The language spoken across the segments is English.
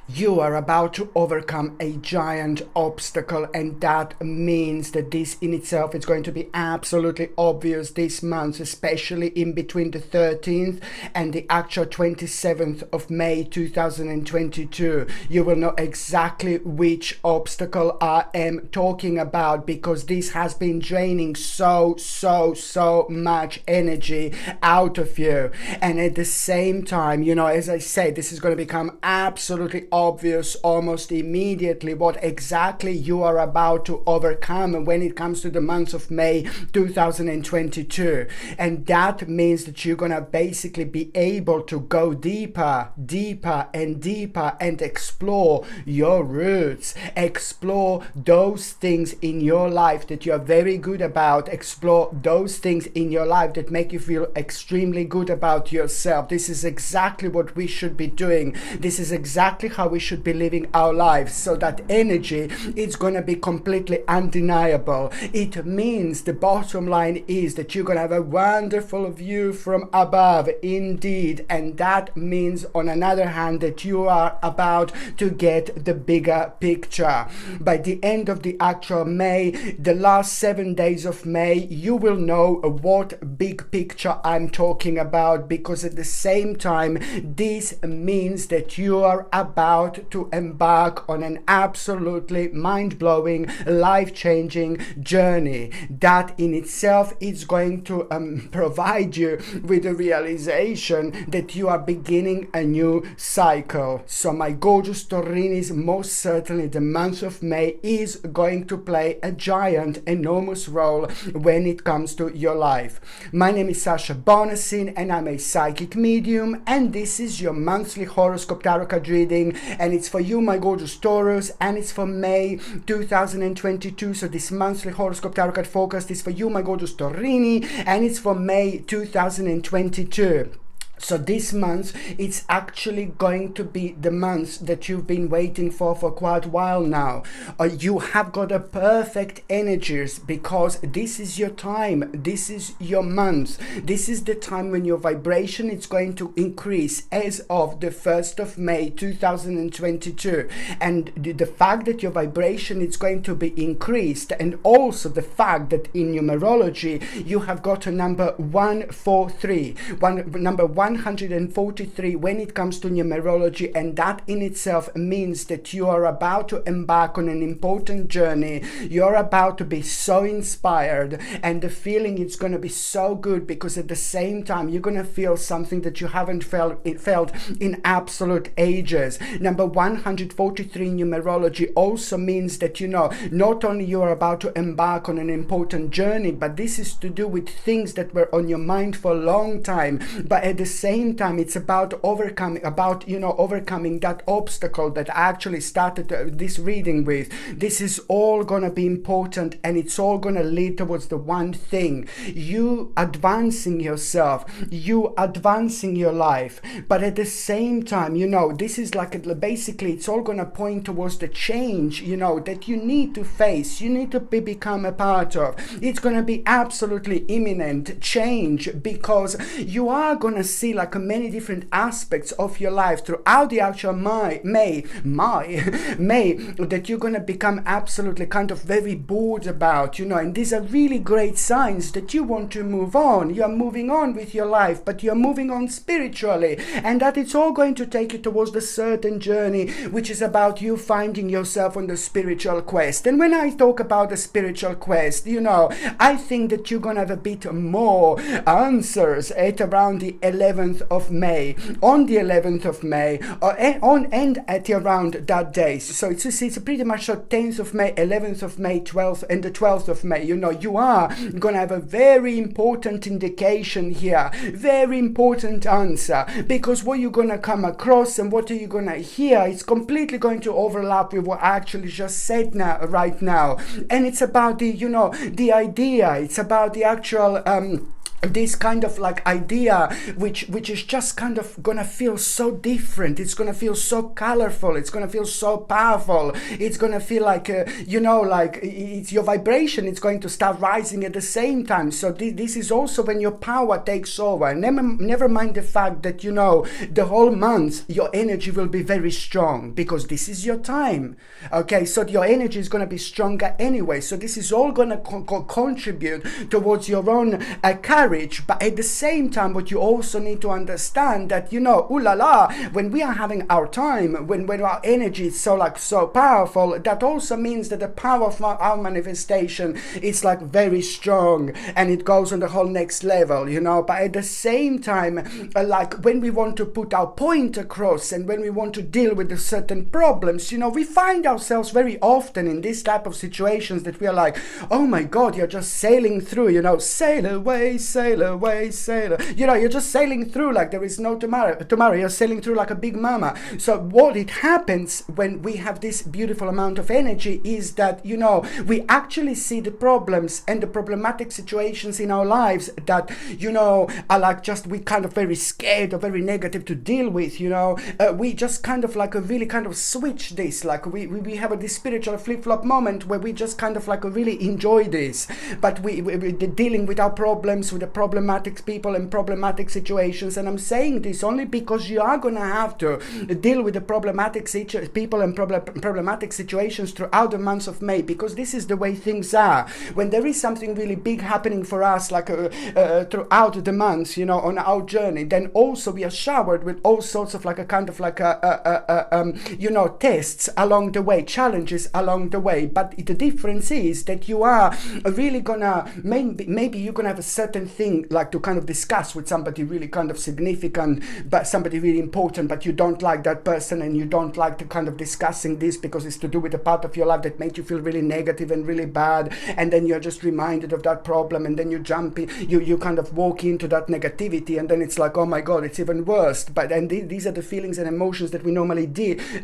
You are about to overcome a giant obstacle, and that means that this in itself is going to be absolutely obvious this month, especially in between the 13th and the actual 27th of May 2022. You will know exactly which obstacle I am talking about, because this has been draining so much energy out of you. And at the same time, as I said, this is going to become absolutely obvious almost immediately what exactly you are about to overcome when it comes to the month of May 2022. And that means that you're gonna basically be able to go deeper and explore your roots, explore those things in your life that you're very good about, explore those things in your life that make you feel extremely good about yourself. This is exactly what we should be doing. This is exactly how we should be living our lives, so that energy is going to be completely undeniable. It means the bottom line is that you're going to have a wonderful view from above indeed, and that means on another hand that you are about to get the bigger picture. By the end of the actual May, the last 7 days of May, you will know what big picture I'm talking about, because at the same time this means that you are about to embark on an absolutely mind-blowing, life-changing journey that in itself is going to provide you with the realization that you are beginning a new cycle. So my gorgeous Taurinis, most certainly the month of May is going to play a giant, enormous role when it comes to your life. My name is Sasha Bonasin and I'm a psychic medium, and this is your monthly horoscope tarot card reading, and it's for you, my gorgeous Taurus, and it's for May 2022. So this monthly horoscope tarot card forecast is for you, my gorgeous Taurini, and it's for May 2022. So this month, it's actually going to be the month that you've been waiting for quite a while now. You have got a perfect energies, because this is your time, this is your month, this is the time when your vibration is going to increase as of the 1st of May 2022. And the fact that your vibration is going to be increased, and also the fact that in numerology you have got a number 143, number 143 when it comes to numerology, and that in itself means that you are about to embark on an important journey. You're about to be so inspired, and the feeling is going to be so good, because at the same time you're going to feel something that you haven't felt in absolute ages. Number 143 in numerology also means that not only you are about to embark on an important journey, but this is to do with things that were on your mind for a long time, but at the same time it's about overcoming that obstacle that I actually started this reading with. This is all gonna be important, and it's all gonna lead towards the one thing: you advancing yourself, you advancing your life. But at the same time, this is basically it's all gonna point towards the change that you need to face, you need to become a part of. It's gonna be absolutely imminent change, because you are gonna see many different aspects of your life throughout the actual May that you're gonna become absolutely kind of very bored about, and these are really great signs that you want to move on. You're moving on with your life, but you're moving on spiritually, and that it's all going to take you towards the certain journey, which is about you finding yourself on the spiritual quest. And when I talk about the spiritual quest, I think that you're gonna have a bit more answers at around the 11th of May, on the 11th of May, and at around that day. So it's pretty much the 10th of May, 11th of May, 12th, and the 12th of May. You are gonna have a very important indication here, very important answer, because what you're gonna come across and what are you gonna hear is completely going to overlap with what I actually just said right now. And it's about the idea, it's about the actual this kind of idea which which is just kind of gonna feel so different. It's gonna feel so colorful. It's gonna feel so powerful. It's gonna feel like like it's your vibration. It's going to start rising at the same time. So this is also when your power takes over. Never mind the fact that the whole month your energy will be very strong, because this is your time. Okay, so your energy is gonna be stronger anyway. So this is all gonna contribute towards your own courage. But at the same time, what you also need to understand that ooh la la, when we are having our time, when our energy is so powerful, that also means that the power of our manifestation is like very strong, and it goes on the whole next level, but at the same time, like when we want to put our point across and when we want to deal with the certain problems, we find ourselves very often in this type of situations that we are like, oh my god, you're just sailing through, sail away, sail away, sail, you're just sailing through like there is no tomorrow. You're sailing through like a big mama. So what it happens when we have this beautiful amount of energy is that we actually see the problems and the problematic situations in our lives that are like just we kind of very scared or very negative to deal with. We just kind of like really kind of switch this, like we have this spiritual flip-flop moment where we just kind of like really enjoy this, but we're dealing with our problems, with the problematic people and problematic situations. And I'm saying this only because you are gonna have to deal with the problematic people and problematic situations throughout the months of May, because this is the way things are. When there is something really big happening for us, like throughout the months, on our journey, then also we are showered with all sorts of like a kind of like tests along the way, challenges along the way. But the difference is that you are really gonna maybe you're gonna have a certain thing like to kind of discuss with somebody really kind of significant, but somebody really important, but you don't like that person and you don't like to kind of discussing this because it's to do with a part of your life that made you feel really negative and really bad, and then you're just reminded of that problem, and then you jump in, you kind of walk into that negativity, and then it's like, oh my god, it's even worse. But and these are the feelings and emotions that we normally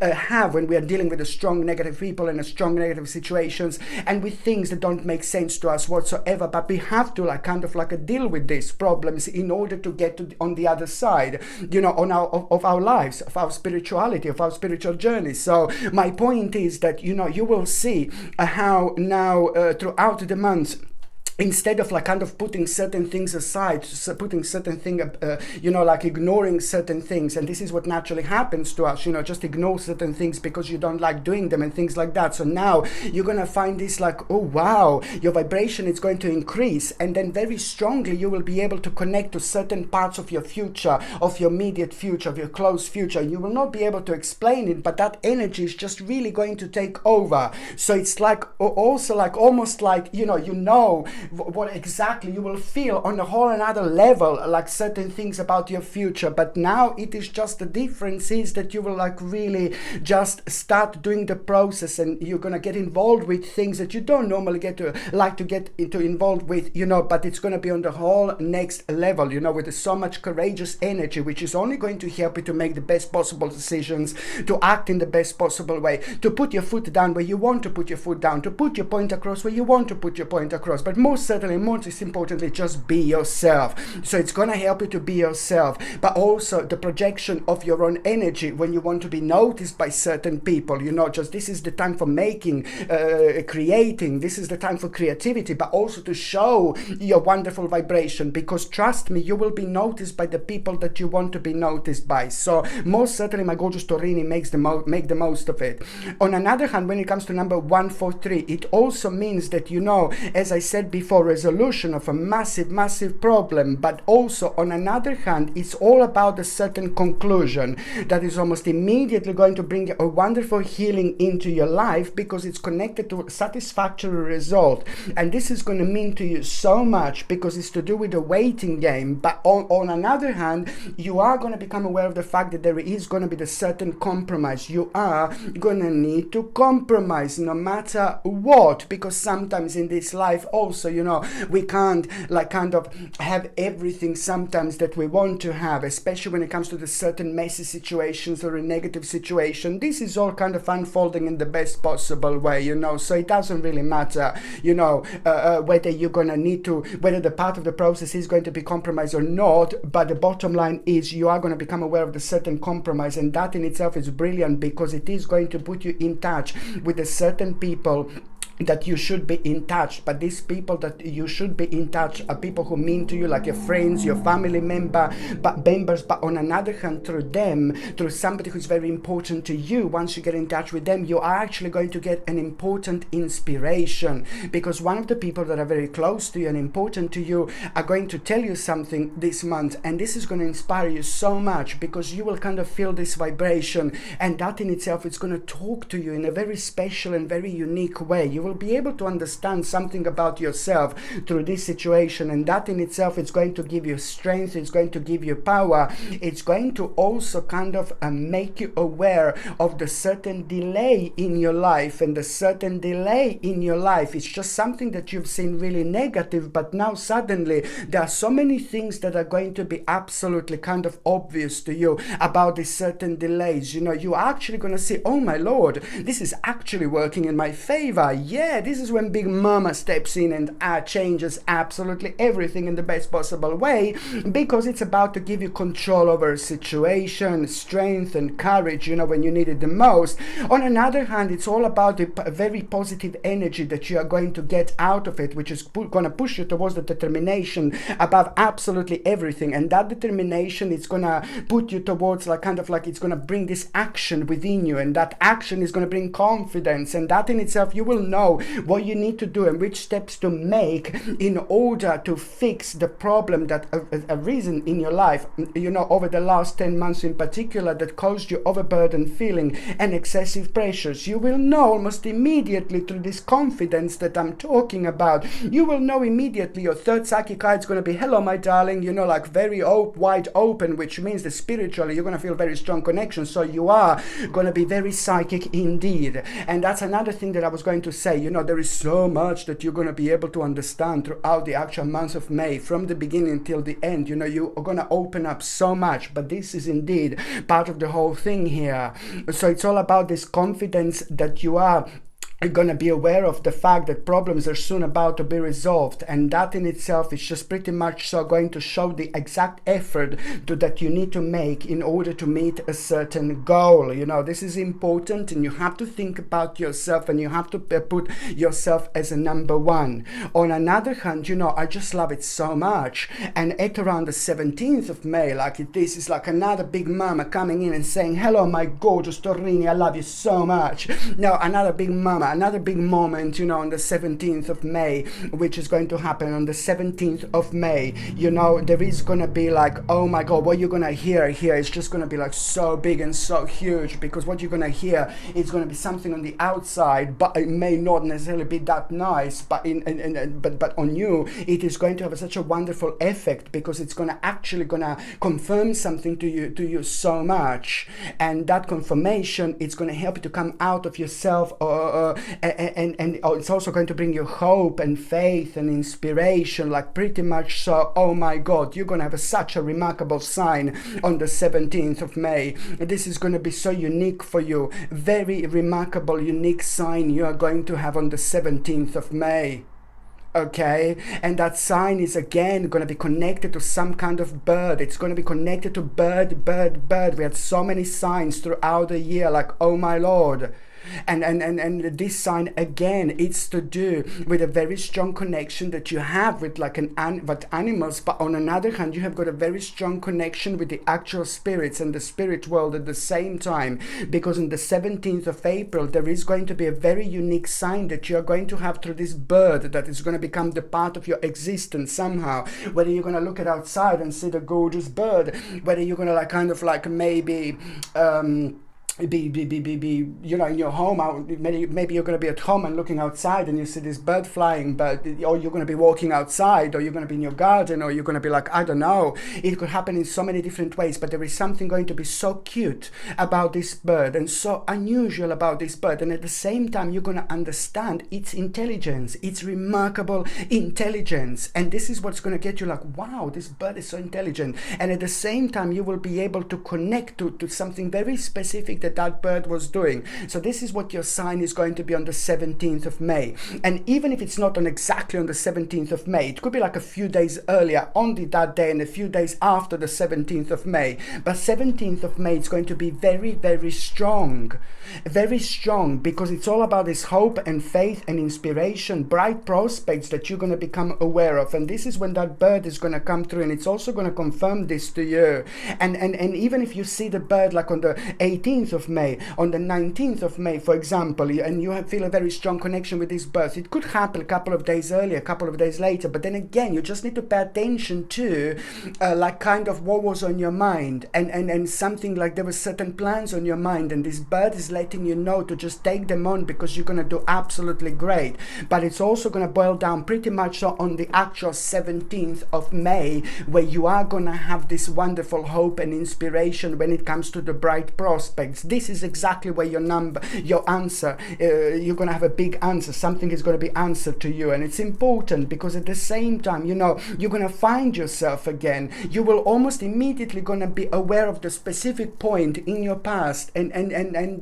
have when we are dealing with a strong negative people and a strong negative situations and with things that don't make sense to us whatsoever. But we have to like kind of like deal with these problems in order to get to on the other side, of our lives, of our spirituality, of our spiritual journey. So my point is that you will see how now throughout the months, instead of like kind of putting certain things aside, putting certain thing, like ignoring certain things, and this is what naturally happens to us, just ignore certain things because you don't like doing them and things like that. So now you're gonna find this like, oh wow, your vibration is going to increase, and then very strongly you will be able to connect to certain parts of your future, of your immediate future, of your close future. You will not be able to explain it, but that energy is just really going to take over. So it's like also like almost like what exactly you will feel on a whole another level, like certain things about your future. But now it is just the difference is that you will like really just start doing the process, and you're gonna get involved with things that you don't normally get involved with, but it's gonna be on the whole next level, with so much courageous energy, which is only going to help you to make the best possible decisions, to act in the best possible way, to put your foot down where you want to put your foot down, to put your point across where you want to put your point across. But most certainly, most importantly, just be yourself. So it's gonna help you to be yourself, but also the projection of your own energy when you want to be noticed by certain people. Just this is the time for making, creating. This is the time for creativity, but also to show your wonderful vibration, because trust me, you will be noticed by the people that you want to be noticed by. So most certainly, my gorgeous Taurini make the most of it. On another hand, when it comes to number 143, it also means that as I said before, resolution of a massive problem, but also on another hand, it's all about a certain conclusion that is almost immediately going to bring a wonderful healing into your life, because it's connected to a satisfactory result. And this is going to mean to you so much, because it's to do with the waiting game. But on another hand, you are going to become aware of the fact that there is going to be the certain compromise. You are going to need to compromise no matter what, because sometimes in this life also you know, we can't like kind of have everything sometimes that we want to have, especially when it comes to the certain messy situations or a negative situation. This is all kind of unfolding in the best possible way, you know, so it doesn't really matter, you know, whether you're gonna need to, whether the part of the process is going to be compromised or not, but the bottom line is you are going to become aware of the certain compromise, and that in itself is brilliant because it is going to put you in touch with a certain people that you should be in touch. But these people that you should be in touch are people who mean to you, like your friends, your family members, but on another hand, through them, through somebody who's very important to you, once you get in touch with them, you are actually going to get an important inspiration, because one of the people that are very close to you and important to you are going to tell you something this month, and this is going to inspire you so much because you will kind of feel this vibration, and that in itself is going to talk to you in a very special and very unique way. You will be able to understand something about yourself through this situation, and that in itself is going to give you strength, it's going to give you power, it's going to also kind of make you aware of the certain delay in your life, and the certain delay in your life is just something that you've seen really negative, but now suddenly there are so many things that are going to be absolutely kind of obvious to you about these certain delays. You know, you're actually going to see, oh my lord, this is actually working in my favor. Yeah, this is when Big Mama steps in and changes absolutely everything in the best possible way, because it's about to give you control over a situation, strength and courage, you know, when you need it the most. On another hand, it's all about the very positive energy that you are going to get out of it, which is going to push you towards the determination above absolutely everything. And that determination is going to put you towards like kind of like it's going to bring this action within you, and that action is going to bring confidence, and that in itself you will know what you need to do and which steps to make in order to fix the problem that arisen in your life, you know, over the last 10 months in particular, that caused you overburdened feeling and excessive pressures. You will know almost immediately through this confidence that I'm talking about. You will know immediately your third psychic card is going to be, hello my darling, you know, like very wide open, which means that spiritually you're going to feel very strong connection, so you are going to be very psychic indeed. And that's another thing that I was going to say. You know, there is so much that you're going to be able to understand throughout the actual month of May, from the beginning till the end. You know, you are going to open up so much, but this is indeed part of the whole thing here. So it's all about this confidence that you are going to be aware of the fact that problems are soon about to be resolved, and that in itself is just pretty much so going to show the exact effort that you need to make in order to meet a certain goal. You know, this is important, and you have to think about yourself, and you have to put yourself as a number one. On another hand, you know, I just love it so much, and at around the 17th of May, like this is like another big mama coming in and saying, hello my gorgeous Torini, I love you so much. Now another big mama, another big moment, you know, on the 17th of May, which is going to happen on the 17th of May. You know, there is going to be like, oh my God, what you're going to hear here is just going to be like so big and so huge, because what you're going to hear is going to be something on the outside, but it may not necessarily be that nice, but but on you, it is going to have such a wonderful effect, because it's going to actually confirm something to you so much. And that confirmation, it's going to help you to come out of yourself, and it's also going to bring you hope and faith and inspiration, like pretty much so. Oh my God, you're going to have such a remarkable sign on the 17th of May. This is going to be so unique for you. Very remarkable, unique sign you are going to have on the 17th of May. Okay, and that sign is again going to be connected to some kind of bird. It's going to be connected to bird. We had so many signs throughout the year, like, oh my Lord. And this sign again, it's to do with a very strong connection that you have with like with animals, but on another hand, you have got a very strong connection with the actual spirits and the spirit world at the same time, because on the 17th of April there is going to be a very unique sign that you are going to have through this bird that is going to become the part of your existence somehow. Whether you're going to look at outside and see the gorgeous bird, whether you're going to like kind of like maybe you know, in your home, maybe you're going to be at home and looking outside and you see this bird flying, or you're going to be walking outside, or you're going to be in your garden, or you're going to be like, I don't know. It could happen in so many different ways, but there is something going to be so cute about this bird and so unusual about this bird, and at the same time you're going to understand its intelligence, its remarkable intelligence, and this is what's going to get you like, wow, this bird is so intelligent. And at the same time you will be able to connect to something very specific that bird was doing. So this is what your sign is going to be on the 17th of May. And even if it's not exactly on the 17th of May, it could be like a few days earlier on that day and a few days after the 17th of May. But 17th of May, it's going to be very, very strong. Very strong, because it's all about this hope and faith and inspiration, bright prospects that you're going to become aware of. And this is when that bird is going to come through, and it's also going to confirm this to you. And even if you see the bird like on the 18th of May, on the 19th of May, for example, and you feel a very strong connection with this bird, it could happen a couple of days earlier, a couple of days later. But then again, you just need to pay attention to like kind of what was on your mind, and something like there were certain plans on your mind, and this bird is letting you know to just take them on, because you're going to do absolutely great. But it's also going to boil down pretty much so on the actual 17th of May, where you are going to have this wonderful hope and inspiration when it comes to the bright prospects. This is exactly where your answer, you're going to have a big answer. Something is going to be answered to you, and it's important because at the same time, you know, you're going to find yourself again. You will almost immediately going to be aware of the specific point in your past, and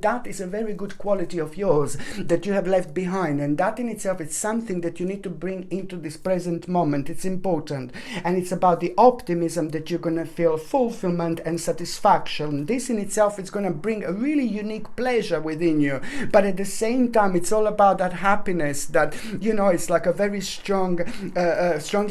that is a very good quality of yours that you have left behind, and that in itself is something that you need to bring into this present moment. It's important, and it's about the optimism that you're going to feel, fulfillment and satisfaction. This in itself is going to bring a really unique pleasure within you, but at the same time it's all about that happiness that, you know, it's like a very strongly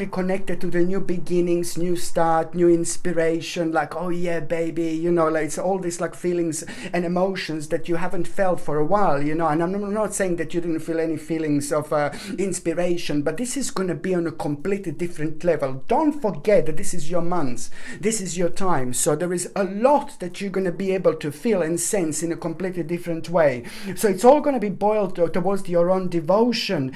connected to the new beginnings, new start, new inspiration, like, oh yeah baby, you know, like it's all these like feelings and emotions that you haven't felt for a while, you know. And I'm not saying that you didn't feel any feelings of inspiration, but this is going to be on a completely different level. Don't forget that this is your month, this is your time, so there is a lot that you're going to be able to feel and sense in a completely different way. So it's all going to be boiled towards your own devotion,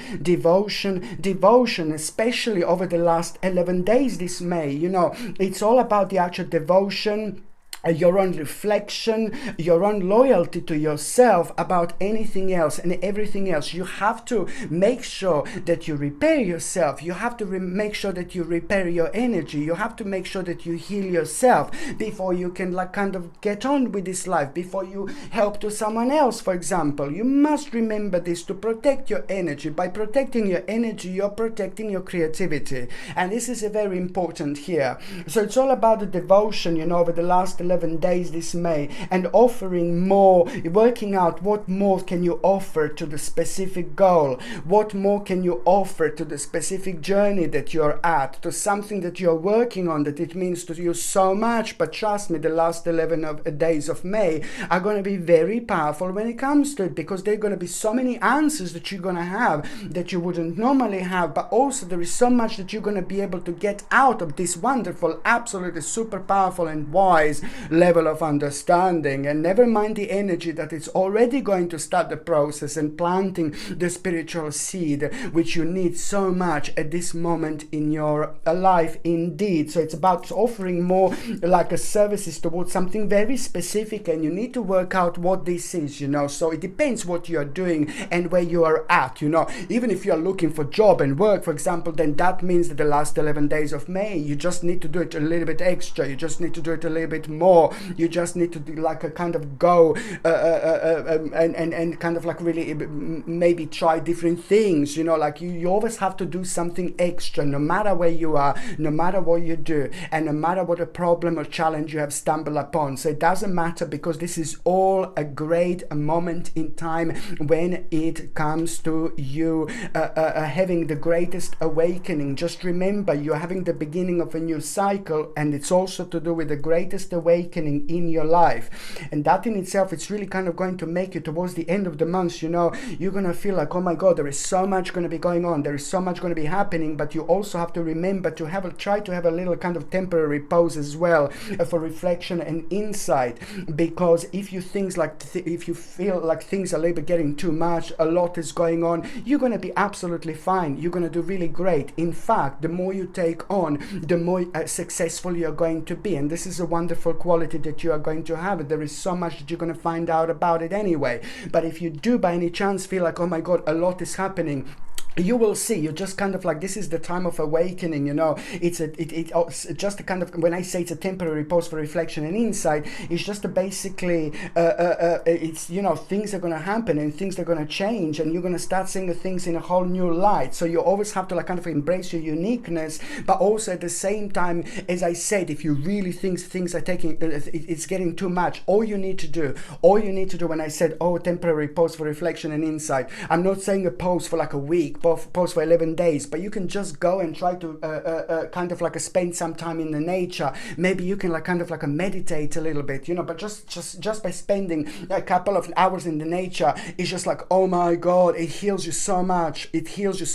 especially over the last 11 days this May. You know, it's all about the actual devotion, your own reflection, your own loyalty to yourself about anything else and everything else. You have to make sure that you repair yourself. You have to make sure that you repair your energy. You have to make sure that you heal yourself before you can like kind of get on with this life, before you help to someone else, for example. You must remember this, to protect your energy. By protecting your energy, you're protecting your creativity. And this is a very important here. So it's all about the devotion, you know, over the last 11 days this May, and offering more, working out what more can you offer to the specific goal, what more can you offer to the specific journey that you're at, to something that you're working on, that it means to you so much. But trust me, the last 11 days of May are going to be very powerful when it comes to it, because there are going to be so many answers that you're going to have that you wouldn't normally have, but also there is so much that you're going to be able to get out of this wonderful, absolutely super powerful and wise level of understanding. And never mind the energy that it's already going to start the process and planting the spiritual seed which you need so much at this moment in your life indeed. So it's about offering more like a services towards something very specific, and you need to work out what this is, you know. So it depends what you're doing and where you are at, you know. Even if you're looking for job and work, for example, then that means that the last 11 days of May you just need to do it a little bit extra, you just need to do it a little bit more. You just need to do like a kind of go and kind of like really maybe try different things, you know. Like you always have to do something extra, no matter where you are, no matter what you do, and no matter what a problem or challenge you have stumbled upon. So it doesn't matter, because this is all a great moment in time when it comes to you having the greatest awakening. Just remember, you're having the beginning of a new cycle, and it's also to do with the greatest awakening awakening in your life. And that in itself, it's really kind of going to make you towards the end of the month, you know, you're going to feel like, oh my God, there is so much going to be going on. There is so much going to be happening, but you also have to remember to try to have a little kind of temporary pause as well for reflection and insight. Because if you if you feel like things are a little bit getting too much, a lot is going on, you're going to be absolutely fine. You're going to do really great. In fact, the more you take on, the more successful you're going to be. And this is a wonderful quality that you are going to have. There is so much that you're going to find out about it anyway. But if you do by any chance feel like, oh my God, a lot is happening, you will see, you're just kind of like, this is the time of awakening, you know. It's just a kind of, when I say it's a temporary pause for reflection and insight, it's just basically it's, you know, things are going to happen and things are going to change, and you're going to start seeing the things in a whole new light. So you always have to like kind of embrace your uniqueness, but also at the same time, as I said, if you really think things are taking, it's getting too much, all you need to do when I said, oh, temporary pause for reflection and insight, I'm not saying a pause for like a week, pause for 11 days, but you can just go and try to kind of like spend some time in the nature. Maybe you can like kind of like meditate a little bit, you know, but just by spending a couple of hours in the nature, it's just like, oh my God, it heals you so much. It changes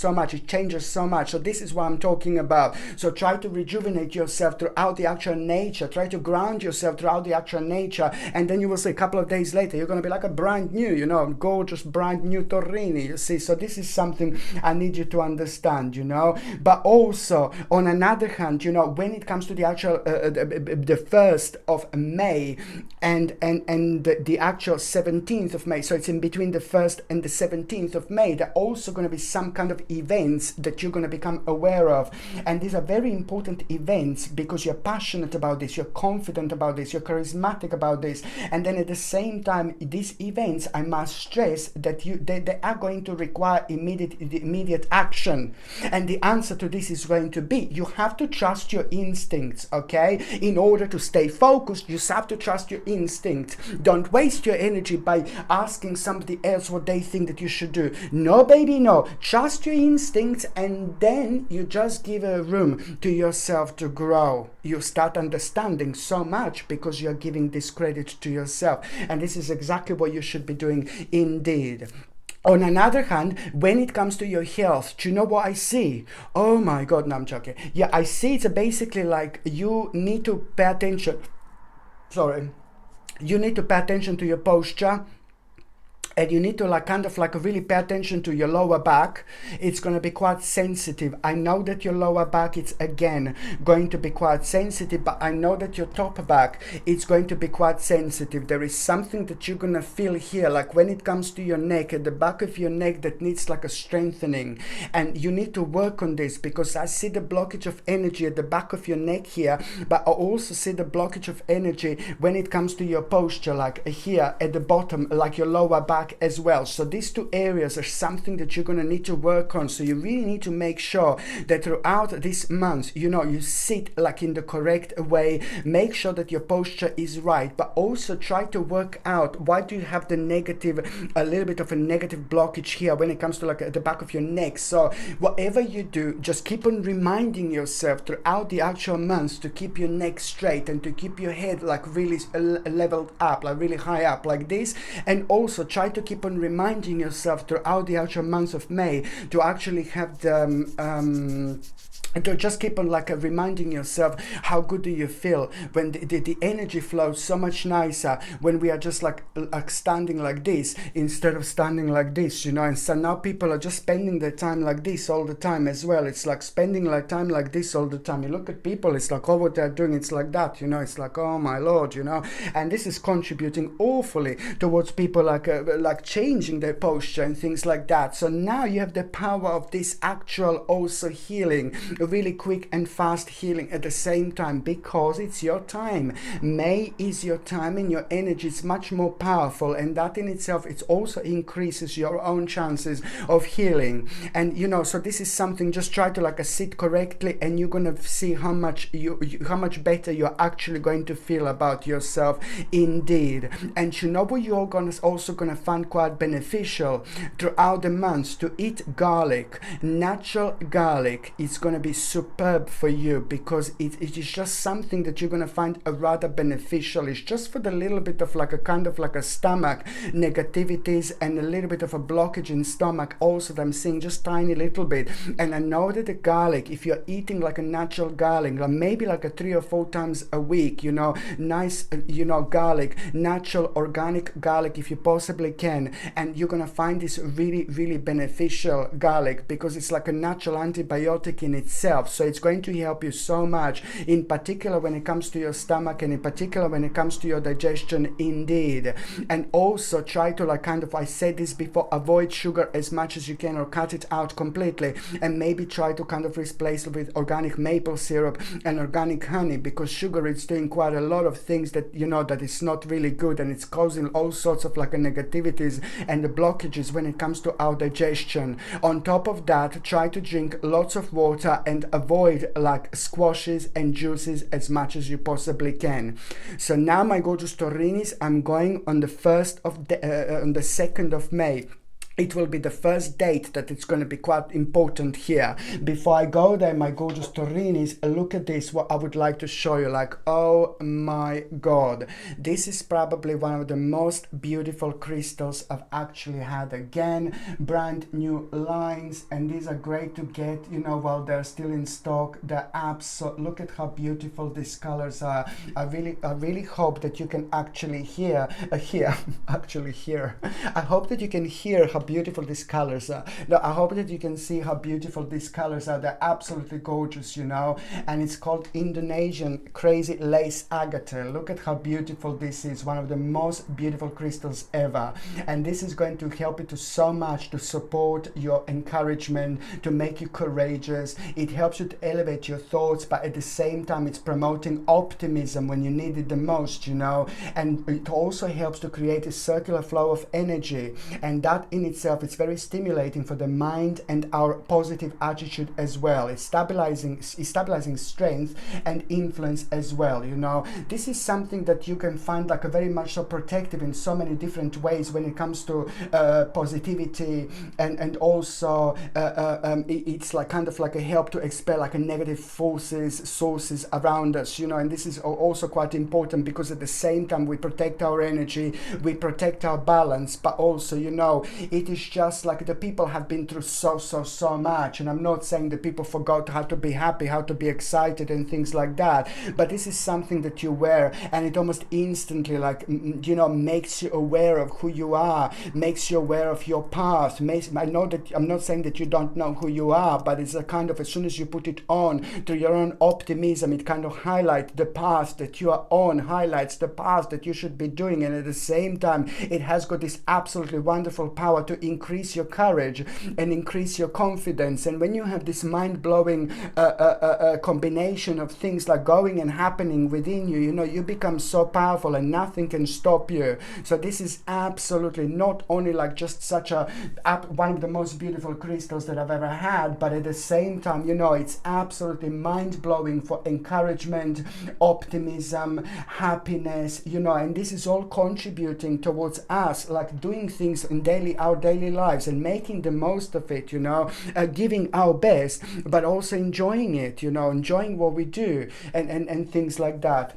so much. So this is what I'm talking about. So try to rejuvenate yourself throughout the actual nature. Try to ground yourself throughout the actual nature, and then you will see a couple of days later, you're going to be like a brand new, you know, gorgeous, brand new Torrini, you see. So this is something I need you to understand, you know. But also, on another hand, you know, when it comes to the actual the 1st of May and the actual 17th of May, so it's in between the 1st and the 17th of May, there are also going to be some kind of events that you're going to become aware of. And these are very important events because you're passionate about this, you're confident about this, you're charismatic about this. And then at the same time, these events, I must stress that they are going to require immediate action. And the answer to this is going to be, you have to trust your instincts, okay? In order to stay focused, you have to trust your instinct. Don't waste your energy by asking somebody else what they think that you should do. No, baby, no. Trust your instincts, and then you just give a room to yourself to grow. You start understanding so much because you're giving this credit to yourself. And this is exactly what you should be doing indeed. On another hand, when it comes to your health, do you know what I see? Oh my God, no, I'm joking. Yeah, I see it's basically like you need to pay attention. You need to pay attention to your posture. And you need to like kind of like really pay attention to your lower back. It's going to be quite sensitive. I know that your lower back, it's again going to be quite sensitive, but I know that your top back, it's going to be quite sensitive. There is something that you're going to feel here, like when it comes to your neck, at the back of your neck, that needs like a strengthening. And you need to work on this, because I see the blockage of energy at the back of your neck here, but I also see the blockage of energy when it comes to your posture, like here at the bottom, like your lower back as well. So these two areas are something that you're going to need to work on. So you really need to make sure that throughout this month, you know, you sit like in the correct way. Make sure that your posture is right, but also try to work out why do you have the negative, a little bit of a negative blockage here when it comes to like at the back of your neck. So whatever you do, just keep on reminding yourself throughout the actual months to keep your neck straight and to keep your head like really leveled up, like really high up like this. And also try to keep on reminding yourself throughout the actual month of May to actually have the to just keep on like reminding yourself how good do you feel when the energy flows so much nicer when we are just like standing like this instead of standing like this, you know. And so now people are just spending their time like this all the time as well. It's like spending like time like this all the time. You look at people, it's like, oh, what they're doing, it's like that, you know. It's like, oh my Lord, you know. And this is contributing awfully towards people like changing their posture and things like that. So now you have the power of this actual also healing, really quick and fast healing at the same time, because it's your time. May is your time and your energy is much more powerful, and that in itself, it also increases your own chances of healing. And you know, so this is something, just try to like sit correctly, and you're gonna see how much how much better you're actually going to feel about yourself indeed. And you know what you're also gonna find quite beneficial throughout the months to eat garlic. Natural garlic is going to be superb for you, because it is just something that you're going to find a rather beneficial. It's just for the little bit of like a kind of like a stomach negativities and a little bit of a blockage in stomach also that I'm seeing, just tiny little bit. And I know that the garlic, if you're eating like a natural garlic, like maybe like a 3 or 4 times a week, you know, nice, you know, garlic, natural organic garlic if you possibly can, and you're gonna find this really, really beneficial garlic, because it's like a natural antibiotic in itself. So it's going to help you so much, in particular when it comes to your stomach, and in particular when it comes to your digestion indeed. And also try to, like, kind of, I said this before, avoid sugar as much as you can, or cut it out completely, and maybe try to kind of replace it with organic maple syrup and organic honey, because sugar is doing quite a lot of things that, you know, that is not really good, and it's causing all sorts of like negativities and the blockages when it comes to our digestion. On top of that, try to drink lots of water and avoid like squashes and juices as much as you possibly can. So now, my gorgeous Taurinis, I'm going on the 2nd of May. It will be the first date that it's going to be quite important here. Before I go there, my gorgeous Taurinis, look at this, what I would like to show you. Like, oh my God, this is probably one of the most beautiful crystals I've actually had. Again, brand new lines, and these are great to get, you know, while they're still in stock. They're absolute. Look at how beautiful these colors are. I really hope that you can actually hear. I hope that you can hear how beautiful these colors are. No, I hope that you can see how beautiful these colors are. They're absolutely gorgeous, you know. And it's called Indonesian Crazy Lace Agate. Look at how beautiful this is. One of the most beautiful crystals ever. And this is going to help you to so much to support your encouragement, to make you courageous. It helps you to elevate your thoughts, but at the same time it's promoting optimism when you need it the most, you know. And it also helps to create a circular flow of energy, and that in itself, it's very stimulating for the mind and our positive attitude as well. It's stabilizing strength and influence as well, you know. This is something that you can find like a very much so protective in so many different ways when it comes to positivity, and also it's like kind of like a help to expel like a negative sources around us, you know. And this is also quite important, because at the same time we protect our energy, we protect our balance, but also, you know, it is just like the people have been through so much. And I'm not saying that people forgot how to be happy, how to be excited and things like that, but this is something that you wear, and it almost instantly, like, you know, makes you aware of who you are, makes you aware of your path. I know that I'm not saying that you don't know who you are, but it's a kind of, as soon as you put it on to your own optimism, it kind of highlights the path that you are on, highlights the path that you should be doing, and at the same time it has got this absolutely wonderful power to increase your courage and increase your confidence. And when you have this mind-blowing combination of things like going and happening within you, you know, you become so powerful and nothing can stop you. So this is absolutely not only like just such a one of the most beautiful crystals that I've ever had, but at the same time, you know, it's absolutely mind-blowing for encouragement, optimism, happiness, you know. And this is all contributing towards us like doing things in our daily lives and making the most of it, you know, giving our best, but also enjoying it, you know, enjoying what we do, and things like that.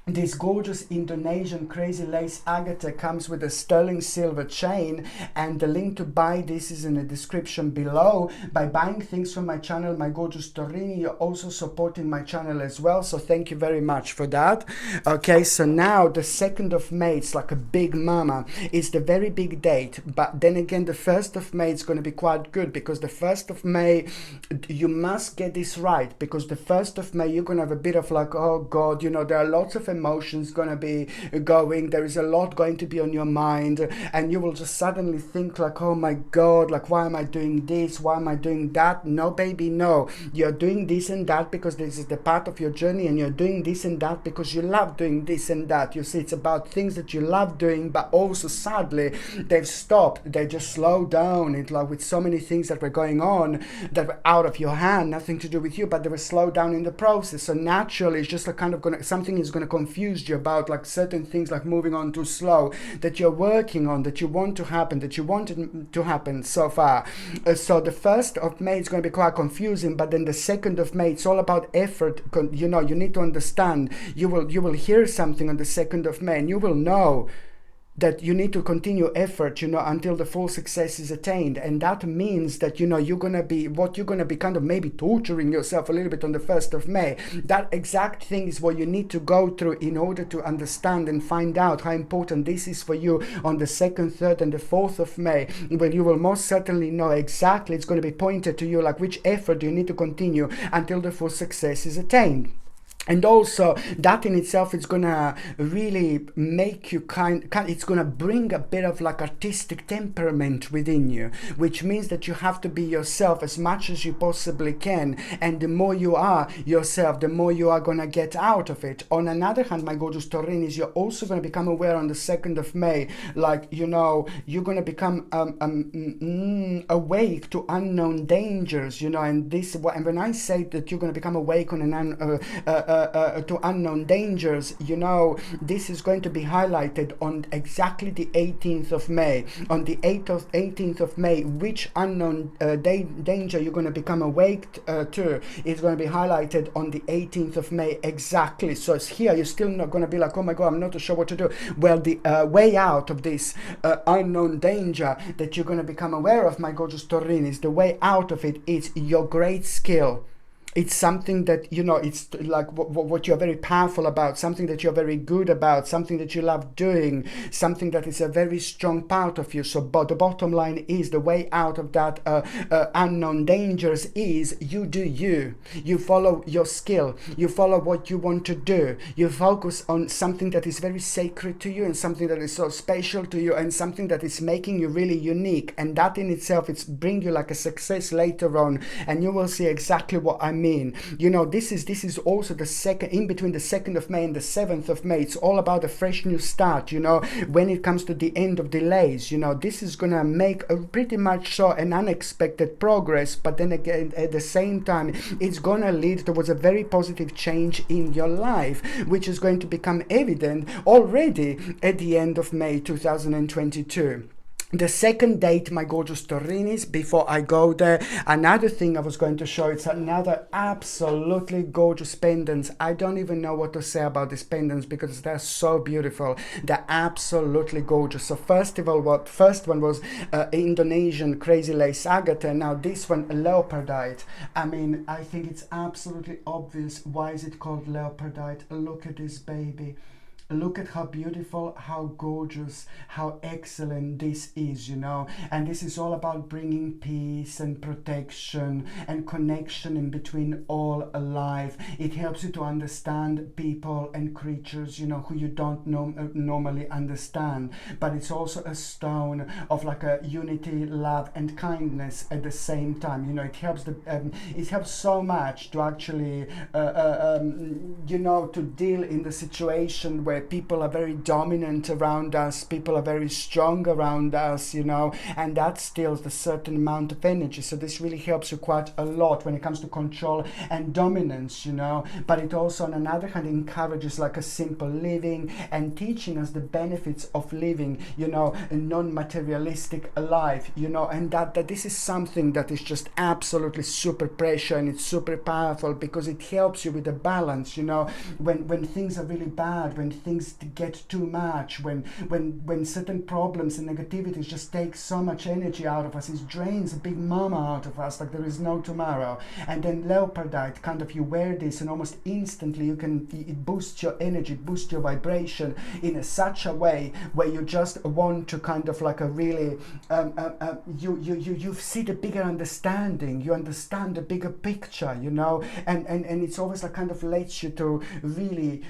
This gorgeous Indonesian Crazy Lace Agate comes with a sterling silver chain, and the link to buy this is in the description below. By buying things from my channel, my gorgeous Taurini, you're also supporting my channel as well, so thank you very much for that. Okay, so now the 2nd of May, it's like a big mama. It's the very big date, but then again, the 1st of May is going to be quite good, because the 1st of May, you must get this right, because the 1st of May, you're going to have a bit of like, oh God, you know, there are lots of emotions going to be going, there is a lot going to be on your mind, and you will just suddenly think like, oh my God, like, why am I doing this, why am I doing that? No baby, no, you're doing this and that because this is the part of your journey, and you're doing this and that because you love doing this and that. You see, it's about things that you love doing, but also sadly they've stopped, they just slowed down. It's like with so many things that were going on that were out of your hand, nothing to do with you, but they were slowed down in the process. So naturally it's just a kind of something is going to confused you about like certain things, like moving on too slow, that you're working on, that you want to happen, that you wanted to happen so far. So the 1st of May is going to be quite confusing, but then the 2nd of May, it's all about effort. You know, you need to understand, you will hear something on the 2nd of May, and you will know that you need to continue effort, you know, until the full success is attained. And that means that, you know, you're going to be kind of maybe torturing yourself a little bit on the 1st of May. That exact thing is what you need to go through in order to understand and find out how important this is for you on the 2nd, 3rd, and the 4th of May, where you will most certainly know exactly, it's going to be pointed to you, like which effort you need to continue until the full success is attained. And also that in itself is gonna really make you it's gonna bring a bit of like artistic temperament within you, which means that you have to be yourself as much as you possibly can, and the more you are yourself, the more you are gonna get out of it. On another hand, my gorgeous Taurinis, you're also gonna become aware on the 2nd of May, like, you know, you're gonna become awake to unknown dangers, you know, and when I say that you're gonna become awake on to unknown dangers, you know, this is going to be highlighted on exactly the 18th of May. On the 18th of May, which unknown danger you're going to become awake to is going to be highlighted on the 18th of May exactly. So it's here, you're still not going to be like, oh my God, I'm not sure what to do. Well, the way out of this unknown danger that you're going to become aware of, my gorgeous Taurinis, the way out of it is your great skill. It's something that, you know, it's like what you're very powerful about, something that you're very good about, something that you love doing, something that is a very strong part of you. So the bottom line is, the way out of that unknown dangers is you do you. You follow your skill. You follow what you want to do. You focus on something that is very sacred to you, and something that is so special to you, and something that is making you really unique. And that in itself, it's bring you like a success later on, and you will see exactly what I mean. You know, this is also the second, in between the 2nd of May and the 7th of May, it's all about a fresh new start, you know, when it comes to the end of delays. You know, this is gonna make a pretty much so an unexpected progress, but then again, at the same time, it's gonna lead towards a very positive change in your life, which is going to become evident already at the end of May 2022. The second date, my gorgeous Taurinis, before I go there, another thing I was going to show, it's another absolutely gorgeous pendants. I don't even know what to say about these pendants because they're so beautiful. They're absolutely gorgeous. So first of all, first one was Indonesian crazy lace agate. Now this one, leopardite. I mean, I think it's absolutely obvious. Why is it called leopardite? Look at this baby. Look at how beautiful, how gorgeous, how excellent this is, you know. And this is all about bringing peace and protection and connection in between all alive. It helps you to understand people and creatures, you know, who you don't normally understand. But it's also a stone of like a unity, love and kindness at the same time. You know, it helps it helps so much to actually you know, to deal in the situation where people are very dominant around us, people are very strong around us, you know, and that steals a certain amount of energy. So this really helps you quite a lot when it comes to control and dominance, you know. But it also, on another hand, encourages like a simple living and teaching us the benefits of living, you know, a non-materialistic life, you know, and that this is something that is just absolutely super precious, and it's super powerful because it helps you with the balance, you know, when things are really bad, when things get too much, when certain problems and negativities just take so much energy out of us, it drains a big mama out of us like there is no tomorrow. And then leopardite, kind of, you wear this and almost instantly it boosts your energy, boosts your vibration in such a way where you just want to kind of like a really you see the bigger understanding, you understand the bigger picture, you know, and it's always like kind of lets you to really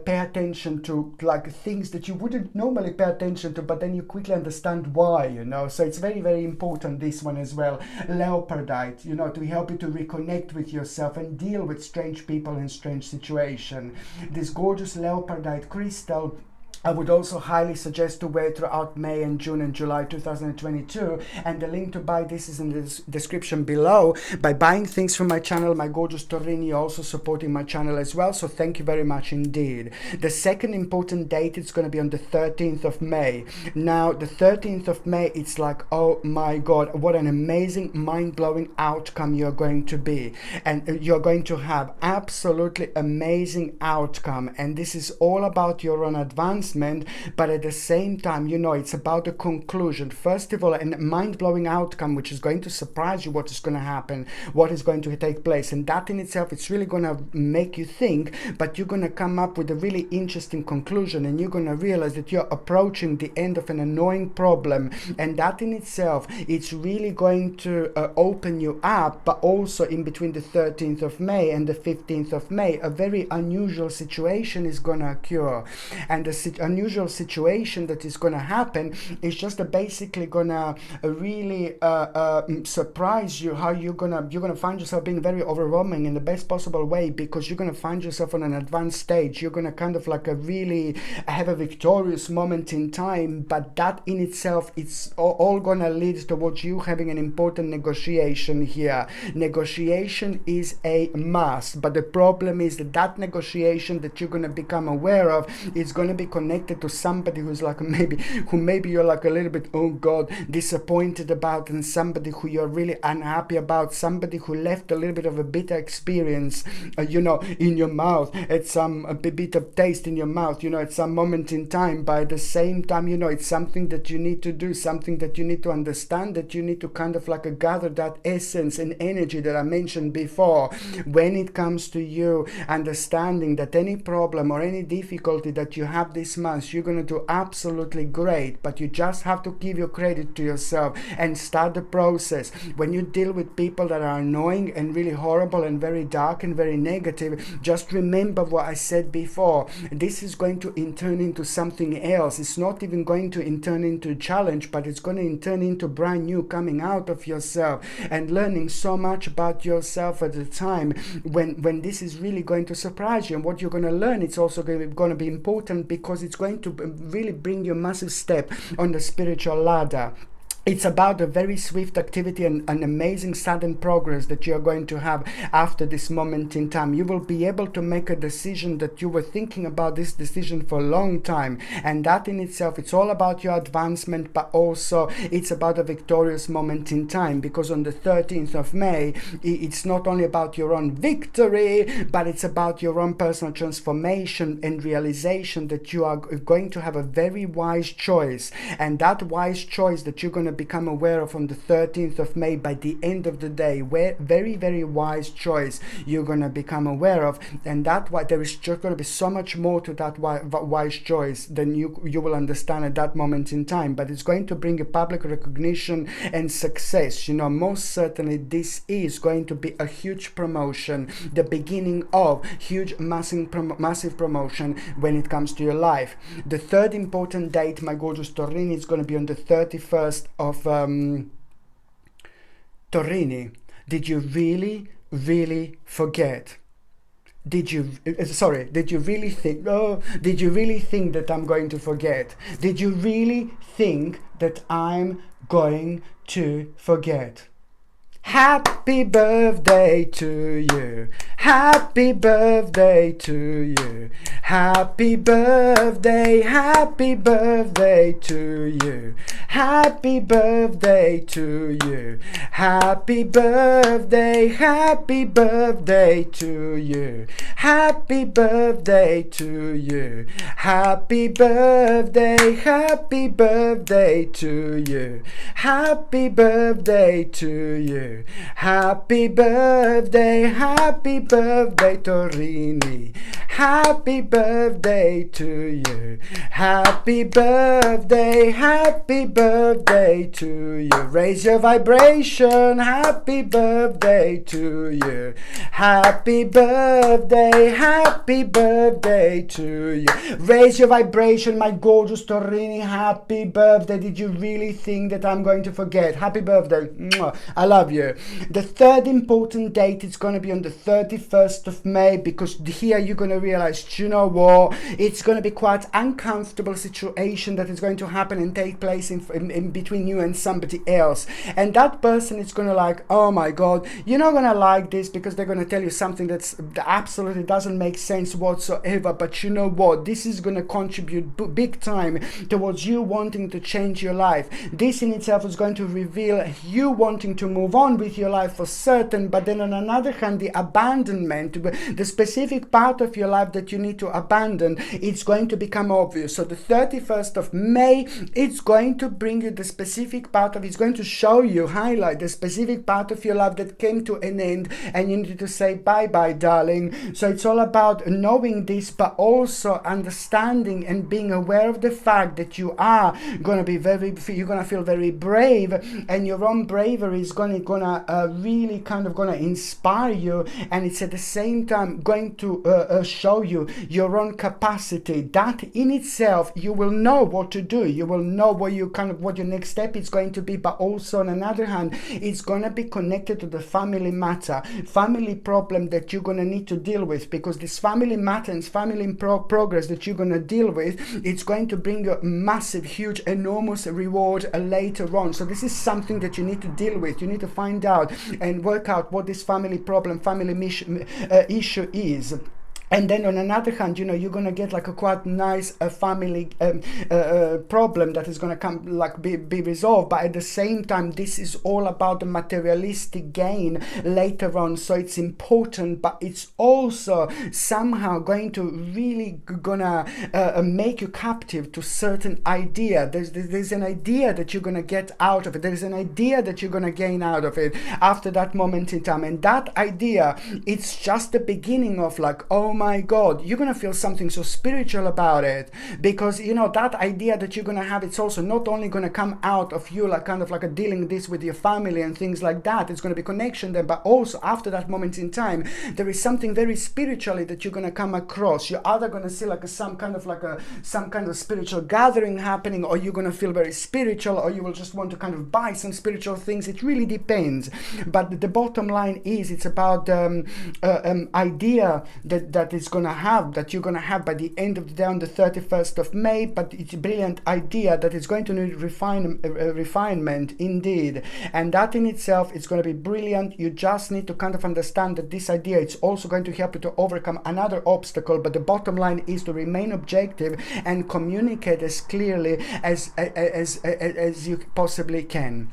pay attention to like things that you wouldn't normally pay attention to, but then you quickly understand why, you know. So it's very, very important, this one as well, leopardite, you know, to help you to reconnect with yourself and deal with strange people and strange situations. This gorgeous leopardite crystal I would also highly suggest to wear throughout May and June and July 2022, and the link to buy this is in the description below. By buying things from my channel, my gorgeous Torini, you're also supporting my channel as well, so thank you very much indeed. The second important date is going to be on the 13th of May. Now, the 13th of May, it's like, oh my God, what an amazing, mind-blowing outcome you're going to be. And you're going to have absolutely amazing outcome, and this is all about your own advancement, but at the same time, you know, it's about the conclusion. First of all, a mind-blowing outcome which is going to surprise you what is going to happen, what is going to take place, and that in itself, it's really going to make you think, but you're going to come up with a really interesting conclusion, and you're going to realize that you're approaching the end of an annoying problem, and that in itself, it's really going to open you up. But also in between the 13th of May and the 15th of May, a very unusual situation is going to occur, and the unusual situation that is going to happen is just basically going to really surprise you. How you're gonna find yourself being very overwhelming in the best possible way, because you're going to find yourself on an advanced stage. You're going to kind of like really have a victorious moment in time, but that in itself, it's all going to lead towards you having an important negotiation here. Negotiation is a must, but the problem is that that negotiation that you're going to become aware of is going to be connected to somebody who's like maybe you're like a little bit, oh God, disappointed about, and somebody who you're really unhappy about, somebody who left a little bit of a bitter experience, you know, in your mouth, at some a bit of taste in your mouth, you know, at some moment in time. But at the same time, you know, it's something that you need to do, something that you need to understand, that you need to kind of like gather that essence and energy that I mentioned before when it comes to you understanding that any problem or any difficulty that you have this month, you're going to do absolutely great, but you just have to give your credit to yourself and start the process. When you deal with people that are annoying and really horrible and very dark and very negative, just remember what I said before. This is going to turn into something else. It's not even going to turn into a challenge, but it's going to turn into brand new, coming out of yourself and learning so much about yourself at the time when this is really going to surprise you. And what you're going to learn, it's also going to be important, because it's going to really bring you a massive step on the spiritual ladder. It's about a very swift activity and an amazing sudden progress that you're going to have after this moment in time. You will be able to make a decision that you were thinking about this decision for a long time. And that in itself, it's all about your advancement, but also it's about a victorious moment in time. Because on the 13th of May, it's not only about your own victory, but it's about your own personal transformation and realization that you are going to have a very wise choice. And that wise choice that you're going to become aware of on the 13th of May, by the end of the day, where very, very wise choice you're going to become aware of. And that why there is just going to be so much more to that wise choice than you will understand at that moment in time. But it's going to bring you public recognition and success. You know, most certainly this is going to be a huge promotion, the beginning of huge massive promotion when it comes to your life. The third important date, my gorgeous Torini, is going to be on the 31st of Torini. Did you really forget? Did you really think, oh, did you really think that I'm going to forget? Did you really think that I'm going to forget? Happy birthday to you. Happy birthday to you. Happy birthday to you. Happy birthday to you. Happy birthday to you. Happy birthday to you. Happy birthday to you. Happy birthday to you. Happy birthday Torini. Happy birthday to you. Happy birthday to you. Raise your vibration. Happy birthday to you. Happy birthday to you. Raise your vibration, my gorgeous Torini. Happy birthday. Did you really think that I'm going to forget? Happy birthday. I love you. you. The third important date is going to be on the 31st of May, because here you're going to realize, you know what, it's going to be quite uncomfortable situation that is going to happen and take place in between you and somebody else. And that person is going to like, oh my God, you're not going to like this, because they're going to tell you something that absolutely doesn't make sense whatsoever. But you know what, this is going to contribute big time towards you wanting to change your life. This in itself is going to reveal you wanting to move on with your life for certain. But then on another hand, the abandonment, the specific part of your life that you need to abandon, it's going to become obvious. So the 31st of May, it's going to bring you the specific part of, it's going to show you, highlight the specific part of your life that came to an end, and you need to say bye-bye, darling. So it's all about knowing this, but also understanding and being aware of the fact that you are going to be you're going to feel very brave, and your own bravery is going to really kind of going to inspire you, and it's at the same time going to show you your own capacity. That in itself, you will know what to do, you will know what your next step is going to be. But also on another hand, it's going to be connected to the family matter, family problem that you're going to need to deal with, because this family matter and family progress that you're going to deal with, it's going to bring you massive, huge, enormous reward later on. So this is something that you need to deal with. You need to find out and work out what this family problem, family issue is. And then on another hand, you know, you're going to get like a quite nice family problem that is going to come, like be resolved. But at the same time, this is all about the materialistic gain later on. So it's important, but it's also somehow going to really gonna make you captive to certain idea. There's an idea that you're going to get out of it. There's an idea that you're going to gain out of it after that moment in time. And that idea, it's just the beginning of like, oh my God, you're going to feel something so spiritual about it, because you know that idea that you're going to have, it's also not only going to come out of you like kind of like a dealing this with your family and things like that, it's going to be connection there, but also after that moment in time, there is something very spiritually that you're going to come across. You're either going to see like some kind of spiritual gathering happening, or you're going to feel very spiritual, or you will just want to kind of buy some spiritual things. It really depends. But the bottom line is, it's about idea that you're going to have by the end of the day on the 31st of May. But it's a brilliant idea that is going to need refinement indeed, and that in itself is going to be brilliant. You just need to kind of understand that this idea, it's also going to help you to overcome another obstacle. But the bottom line is to remain objective and communicate as clearly as you possibly can.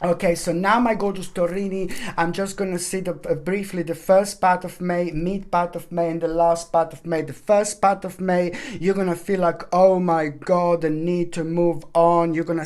Okay, so now my gorgeous Taurini, I'm just going to see briefly the first part of May, mid part of May, and the last part of May. The first part of May, you're going to feel like, oh my God, the need to move on. You're going to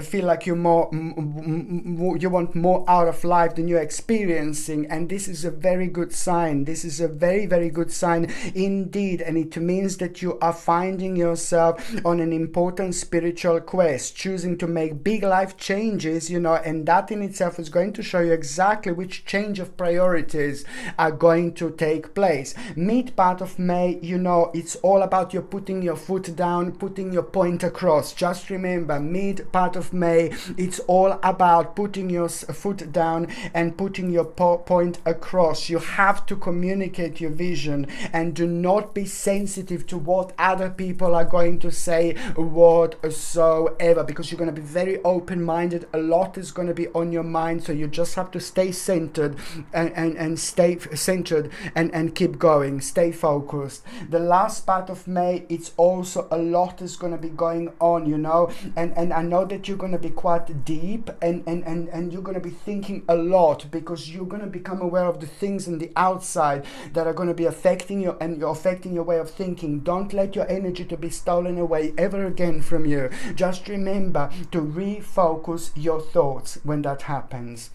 feel like you want more out of life than you're experiencing. And this is a very good sign. This is a very, very good sign indeed. And it means that you are finding yourself on an important spiritual quest, choosing to make big life changes, you know, and that in itself is going to show you exactly which change of priorities are going to take place. Mid part of May, you know, it's all about you putting your foot down, putting your point across. Just remember, mid part of May, it's all about putting your foot down and putting your point across. You have to communicate your vision, and do not be sensitive to what other people are going to say whatsoever, because you're going to be very open-minded. A lot is going to be on your mind, so you just have to stay centered and stay centered and keep going, stay focused. The last part of May, it's also a lot is going to be going on, you know, and I know that you're going to be quite deep and you're going to be thinking a lot, because you're going to become aware of the things on the outside that are going to be affecting you, and you're affecting your way of thinking. Don't let your energy to be stolen away ever again from you. Just remember to refocus your thoughts when that happens.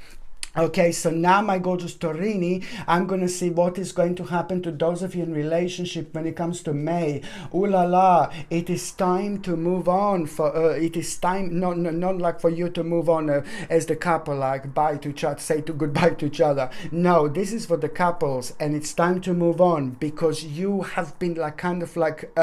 Okay, so now my gorgeous Taurini, I'm going to see what is going to happen to those of you in relationship when it comes to May. Ooh la la, it is time to move on. It is time, not like for you to move on as the couple, like bye to each other, say goodbye to each other. No, this is for the couples, and it's time to move on, because you have been like kind of like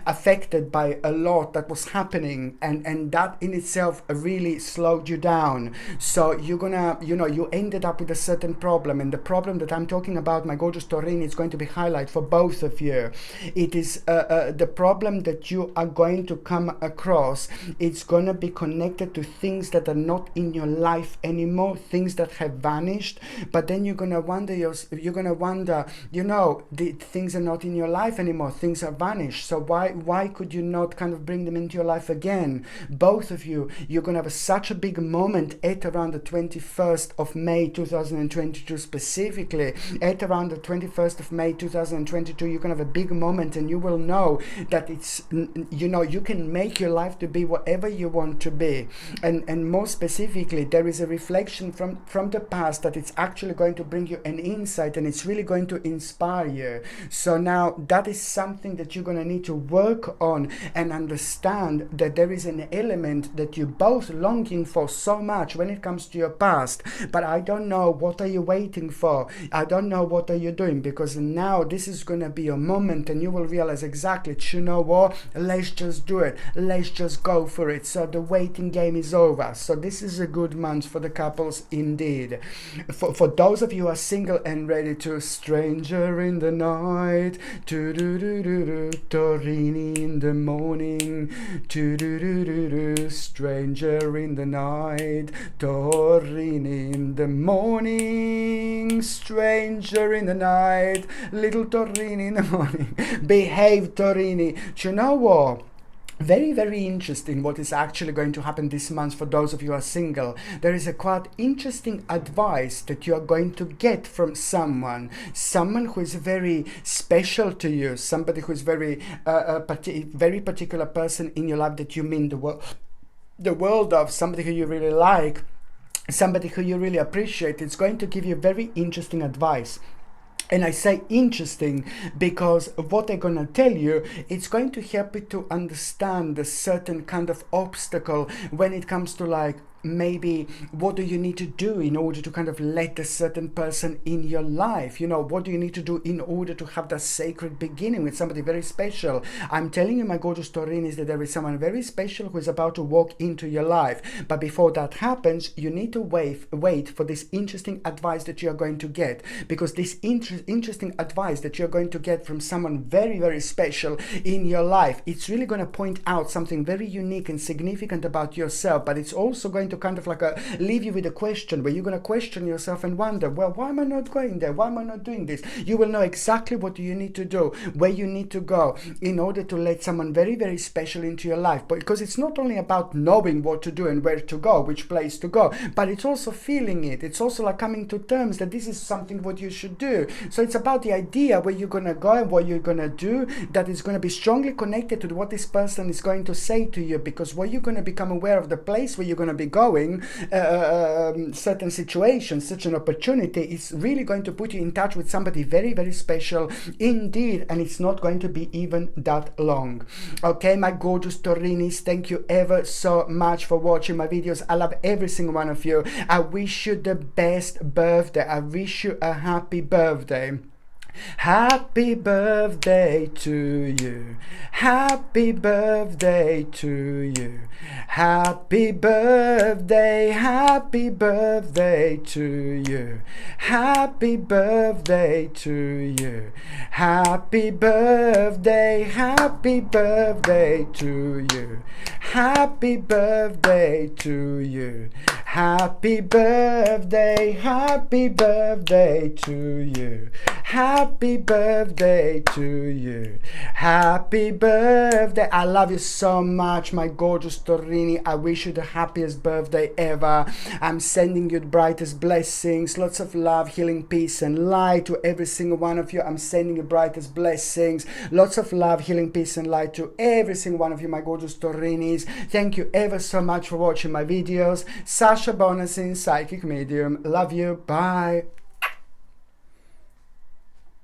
affected by a lot that was happening, and that in itself really slowed you down. So you're gonna, you know, you you ended up with a certain problem, and the problem that I'm talking about, my gorgeous Taurini, is going to be highlight for both of you. It is the problem that you are going to come across. It's going to be connected to things that are not in your life anymore, things that have vanished. But then you're going to wonder, you know, the things are not in your life anymore, things are vanished. So why could you not kind of bring them into your life again? Both of you, you're going to have such a big moment at around the 21st of May 2022, specifically at around the 21st of May 2022. You're going to have a big moment, and you will know that it's, you know, you can make your life to be whatever you want to be. And more specifically, there is a reflection from the past that it's actually going to bring you an insight, and it's really going to inspire you. So now that is something that you're going to need to work on and understand, that there is an element that you're both longing for so much when it comes to your past. But I don't know, what are you waiting for? I don't know, what are you doing? Because now this is going to be your moment, and you will realize exactly, you know what, let's just do it, let's just go for it. So the waiting game is over. So this is a good month for the couples indeed. For those of you who are single and ready to, stranger in the night, Taurini in the morning, stranger in the night, Taurini in the morning, stranger in the night, little Taurini in the morning. Behave, Taurini. Do you know what? Very, very interesting what is actually going to happen this month for those of you who are single. There is a quite interesting advice that you are going to get from someone who is very special to you, somebody who is very particular person in your life that you mean the world of, somebody who you really like, somebody who you really appreciate. It's going to give you very interesting advice. And I say interesting because what they're going to tell you, it's going to help you to understand a certain kind of obstacle when it comes to, like, maybe what do you need to do in order to kind of let a certain person in your life, you know, what do you need to do in order to have that sacred beginning with somebody very special. I'm telling you, my gorgeous Taurinis, that there is someone very special who is about to walk into your life. But before that happens, you need to wait for this interesting advice that you are going to get, because this interesting advice that you're going to get from someone very, very special in your life, it's really going to point out something very unique and significant about yourself. But it's also going to kind of like leave you with a question where you're going to question yourself and wonder, well, why am I not going there? Why am I not doing this? You will know exactly what you need to do, where you need to go in order to let someone very, very special into your life. But because it's not only about knowing what to do and where to go, which place to go, but it's also feeling it. It's also like coming to terms that this is something what you should do. So it's about the idea where you're going to go and what you're going to do that is going to be strongly connected to what this person is going to say to you, because what you're going to become aware of the place where you're going to be going, certain situations, such an opportunity is really going to put you in touch with somebody very, very special indeed, and it's not going to be even that long. Okay, my gorgeous Taurinis, thank you ever so much for watching my videos. I love every single one of you. I wish you the best birthday. I wish you a happy birthday. Happy birthday to you. Happy birthday to you. Happy birthday, happy birthday to you. Happy birthday to you. Happy birthday, happy birthday to you. Happy birthday to you. Happy birthday, happy birthday to you. Happy birthday to you. Happy birthday. I love you so much, my gorgeous Taurini. I wish you the happiest birthday ever. I'm sending you the brightest blessings, lots of love, healing, peace, and light to every single one of you. I'm sending you brightest blessings, lots of love, healing, peace, and light to every single one of you, my gorgeous Taurinis. Thank you ever so much for watching my videos. Sasha Bonasin, Psychic Medium. Love you. Bye.